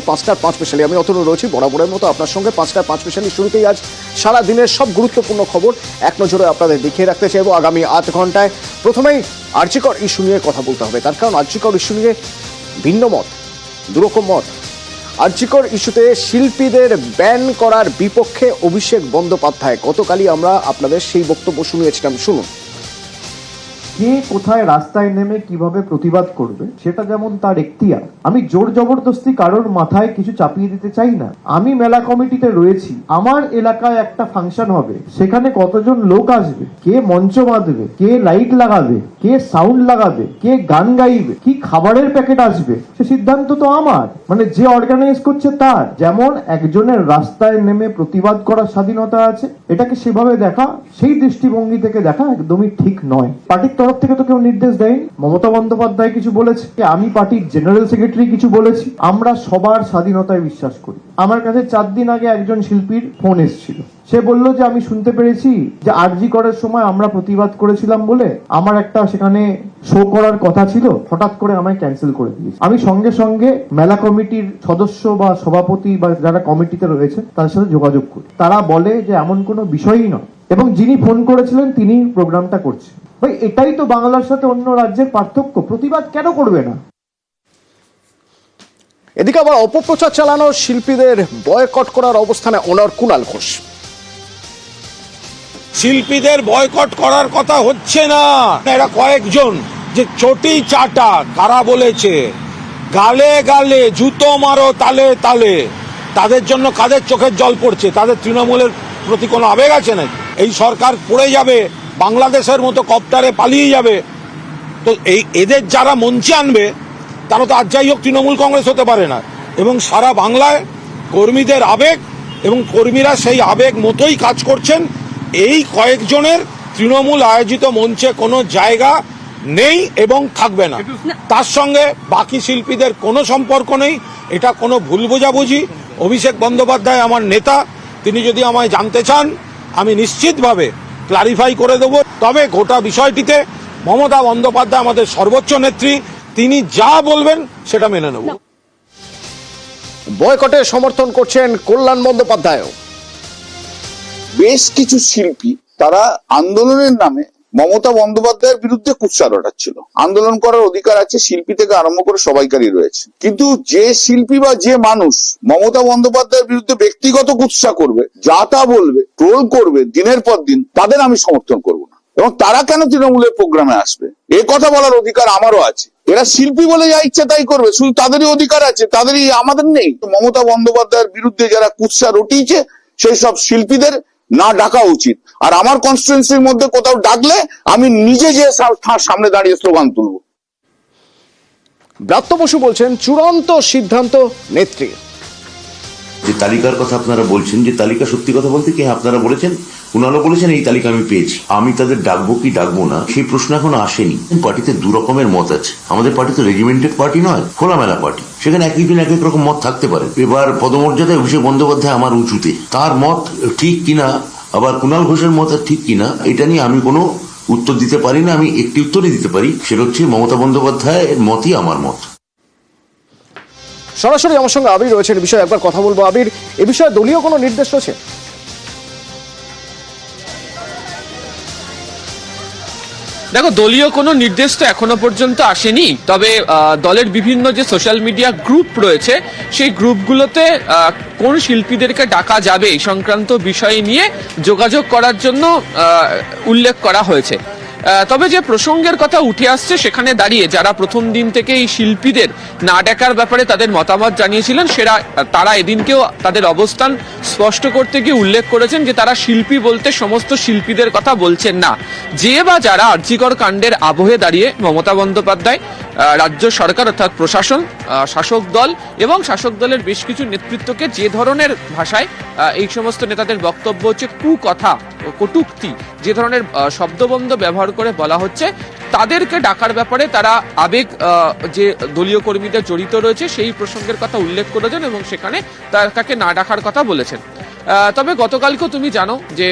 পাঁচটার পাঁচ স্পেশালি আমি অতনু রয়েছি বরাবরের মতো আপনার সঙ্গে। পাঁচটার পাঁচ স্পেশালি শুরুতেই আজ সারা দিনের সব গুরুত্বপূর্ণ খবর এক নজরে আপনাদের দেখিয়ে রাখতে চাইবো আগামী ৮ ঘন্টায়। প্রথমেই আরজিকর ইস্যু নিয়ে কথা বলতে হবে, তার কারণ আরজিকর ইস্যু নিয়ে ভিন্ন মত, দুরকম মত। আরজিকর ইস্যুতে শিল্পীদের ব্যান করার বিপক্ষে অভিষেক বন্দ্যোপাধ্যায়, গতকালই আমরা আপনাদের সেই বক্তব্য শুনিয়েছিলাম, শুনুন। কে কোথায় রাস্তায় নেমে কিভাবে প্রতিবাদ করবে সেটা যেমন তার এখতিয়ার। আমি জোর জবরদস্তি কারোর মাথায় কিছু চাপিয়ে দিতে চাই না। আমি মেলা কমিটিতে রয়েছি, আমার এলাকায় একটা ফাংশন হবে, সেখানে কতজন লোক আসবে, কে মঞ্চ বাঁধবে, কে লাইট লাগাবে, কে সাউন্ড লাগাবে, কে গান গাইবে, কি খাবারের প্যাকেট আসবে, সে সিদ্ধান্ত তো আমার, মানে যে অর্গানাইজ করছে তার। যেমন একজনের রাস্তায় নেমে প্রতিবাদ করার স্বাধীনতা আছে, এটাকে সেভাবে দেখা, সেই দৃষ্টিভঙ্গি থেকে দেখা একদমই ঠিক নয়। পার্টির তরফ থেকে তো কেউ নির্দেশ দেয়নি। মমতা বন্দ্যোপাধ্যায় কিছু বলেছে, আমি পার্টির জেনারেল সেক্রেটারি কিছু বলেছি। আমরা সবার স্বাধীনতায় বিশ্বাস করি। আমার কাছে 4 দিন আগে একজন শিল্পীর ফোন এসেছিল, সে বলল যে আমি শুনতে পেরেছি যে আরজি করার সময় আমরা প্রতিবাদ করেছিলাম বলে আমার একটা সেখানে শো করার কথা ছিল, হঠাৎ করে আমায় ক্যান্সেল করে দিয়েছে। আমি সঙ্গে সঙ্গে মেলা কমিটির সদস্য বা সভাপতি বা যারা কমিটিতে রয়েছে তাদের সাথে যোগাযোগ করি। তারা বলে যে এমন কোনো বিষয়ই নয়, এবং যিনি ফোন করেছিলেন তিনি প্রোগ্রামটা করছেন। ভাই, এটাই তো বাংলার সাথে অন্য রাজ্যের পার্থক্য। প্রতিবাদ কেন করবে না? এদিকে আবার অপপ্রচার চালানো শিল্পীদের বয়কট করার অবস্থানে অনর কুণাল ঘোষ। শিল্পীদের বয়কট করার কথা হচ্ছে না, এরা কয়েকজন যে চটি চাটা কারা বলেছে, গালে গালে জুতো মারো তালে তালে, তাদের জন্য কাদের চোখের জল পড়ছে? তাদের তৃণমূলের প্রতি কোনো আবেগ আছে নাকি? এই সরকার পড়ে যাবে, বাংলাদেশের মতো কপ্টারে পালিয়ে যাবে, তো এদের যারা মঞ্চে আনবে তারা তো আর যাই হোক তৃণমূল কংগ্রেস হতে পারে না। এবং সারা বাংলায় কর্মীদের আবেগ এবং কর্মীরা সেই আবেগ মতোই কাজ করছেন। এই কয়েকজনের তৃণমূল আয়োজিত মঞ্চে কোনো জায়গা নেই এবং থাকবে না। তার সঙ্গে বাকি শিল্পীদের কোনো সম্পর্ক নেই, এটা কোনো ভুল বোঝাবুঝি। অভিষেক বন্দ্যোপাধ্যায় আমার নেতা, তিনি যদি আমায় জানতে চান আমি নিশ্চিতভাবে ক্লারিফাই করে দেব। তবে গোটা বিষয়টিতে মমতা বন্দ্যোপাধ্যায় আমাদের সর্বোচ্চ নেত্রী, তিনি যা বলবেন সেটা মেনে নেব। বয়কটে সমর্থন করছেন কল্যাণ বন্দ্যোপাধ্যায়। বেশ কিছু শিল্পী তারা আন্দোলনের নামে মমতা বন্দ্যোপাধ্যায়ের বিরুদ্ধে কুৎসা রটাচ্ছিল। আন্দোলন করার অধিকার আছে, শিল্পী থেকে আরম্ভ করে সবাইকারই রয়েছে, কিন্তু যে শিল্পী বা যে মানুষ মমতা বন্দ্যোপাধ্যায়ের বিরুদ্ধে ব্যক্তিগত কুৎসা করবে, যা তা বলবে, ট্রোল করবে দিনের পর দিন, তাদের আমি সমর্থন করব না। এবং তারা কেন তৃণমূলের প্রোগ্রামে আসবে এ কথা বলার অধিকার আমারও আছে। এরা শিল্পী বলে যা ইচ্ছা তাই করবে, শুধু তাদেরই অধিকার আছে, তাদেরই, আমাদের নেই। মমতা বন্দ্যোপাধ্যায়ের বিরুদ্ধে যারা কুৎসা রটিয়েছে সেই সব শিল্পীদের না ডাকা উচিত। আর আমার কনস্টিটুয়েন্সির মধ্যে কোথাও ডাকলে আমি নিজে যে সামনে দাঁড়িয়ে স্লোগান তুলব। ব্রাত্য বসু বলছেন চূড়ান্ত সিদ্ধান্ত নেত্রী। যে তালিকার কথা আপনারা বলছেন, যে তালিকা সত্যি কথা বলতে কি আপনারা বলেছেন, কুণালও বলেছেন এই তালিকা আমি পেয়েছি। আমি তাদের ডাকবো কি ডাকবো না সেই প্রশ্ন এখনো আসেনি। পার্টিতে দু রকমের মত আছে। আমাদের পার্টি তো রেজিমেন্টেড পার্টি নয়, খোলামেলা পার্টি, সেখানে একই দিন এক এক রকম মত থাকতে পারে। এবার পদমর্যাদায় অভিষেক বন্দ্যোপাধ্যায় আমার উঁচুতে, তার মত ঠিক কিনা আবার কুণাল ঘোষের মত ঠিক কিনা এটা নিয়ে আমি কোনো উত্তর দিতে পারি না। আমি একটি উত্তরই দিতে পারি, সেটা হচ্ছে মমতা বন্দ্যোপাধ্যায়ের মতই আমার মত। সরাসরি আমার সঙ্গে আবির রয়েছেন, বিষয়ে একবার কথা বলবো। আবির, এ বিষয়ে দলীয় কোনো নির্দেশ রয়েছে? দেখো, দলীয় কোনো নির্দেশ তো এখনো পর্যন্ত আসেনি, তবে দলের বিভিন্ন যে সোশ্যাল মিডিয়া গ্রুপ রয়েছে সেই গ্রুপগুলোতে কোন শিল্পীদেরকে ডাকা যাবে এই সংক্রান্ত বিষয় নিয়ে যোগাযোগ করার জন্য উল্লেখ করা হয়েছে। তবে যে প্রসঙ্গের কথা উঠে আসছে সেখানে দাঁড়িয়ে যারা প্রথম দিন থেকে এই শিল্পীদের না ডাকার ব্যাপারে তাদের মতামত জানিয়েছিলেন, তারা এদিনকেও তাদের অবস্থান স্পষ্ট করতে গিয়ে উল্লেখ করেছেন যে তারা শিল্পী বলতে সমস্ত শিল্পীদের কথা বলছেন না। যে বা যারা আরজিকর কাণ্ডের আবহে দাঁড়িয়ে মমতা বন্দ্যোপাধ্যায়, রাজ্য সরকার অর্থাৎ প্রশাসন, শাসক দল এবং শাসক দলের বেশ কিছু নেতৃত্বকে যে ধরনের ভাষায় এই সমস্ত নেতাদের বক্তব্য হচ্ছে কুকথা, কটূক্তি, যে ধরনের শব্দবন্ধ ব্যবহার করে বলা হচ্ছে, তাদেরকে ডাকার ব্যাপারে তারা আবেগ যে দলীয় কর্মীদের জড়িত রয়েছে সেই প্রসঙ্গের কথা উল্লেখ করেছেন এবং সেখানে তাকে না ডাকার কথা বলেছেন। তবে গতকালকেও তুমি জানো যে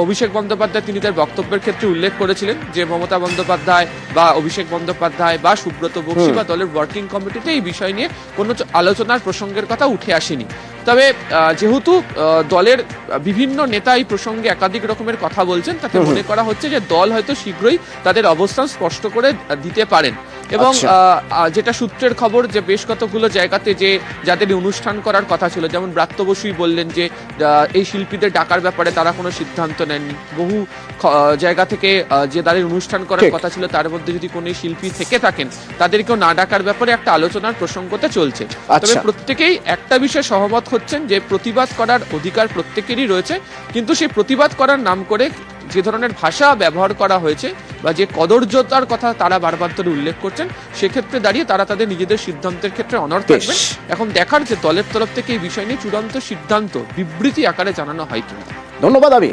অভিষেক বন্দ্যোপাধ্যায় তিনি তার বক্তব্যের ক্ষেত্রে উল্লেখ করেছিলেন যে মমতা বন্দ্যোপাধ্যায় বা অভিষেক বন্দ্যোপাধ্যায় বা সুব্রত বক্সী বা দলের ওয়ার্কিং কমিটিতে এই বিষয় নিয়ে কোনো আলোচনার প্রসঙ্গের কথা উঠে আসেনি। তবে যেহেতু দলের বিভিন্ন নেতা এই প্রসঙ্গে একাধিক রকমের কথা বলছেন, তাতে মনে করা হচ্ছে যে দল হয়তো শীঘ্রই তাদের অবস্থান স্পষ্ট করে দিতে পারেন। এবং যেটা সূত্রের খবর যে বেশ কতগুলো জায়গাতে যে যাদের অনুষ্ঠান করার কথা ছিল, যেমন ব্রাত্য বসুই বললেন যে এই শিল্পীদের ডাকার ব্যাপারে তারা কোনো সিদ্ধান্ত নেননি। বহু জায়গা থেকে যে তাদের অনুষ্ঠান করার কথা ছিল তার মধ্যে যদি কোনো শিল্পী থেকে থাকেন তাদেরকেও না ডাকার ব্যাপারে একটা আলোচনার প্রসঙ্গতে চলছে। তবে প্রত্যেকেই একটা বিষয়ে সহমত হচ্ছেন যে প্রতিবাদ করার অধিকার প্রত্যেকেরই রয়েছে, কিন্তু সেই প্রতিবাদ করার নাম করে যে ধরনের ভাষা ব্যবহার করা হয়েছে বা যে কদর্যতার কথা তারা বারবার ধরে উল্লেখ করছেন, সেক্ষেত্রে দাঁড়িয়ে তারা তাদের নিজেদের সিদ্ধান্তের ক্ষেত্রে অনড় থাকবেন। এখন দেখার যে দলের তরফ থেকে এই বিষয় নিয়ে চূড়ান্ত সিদ্ধান্ত বিবৃতি আকারে জানানো হয় কিনা। ধন্যবাদ আবি।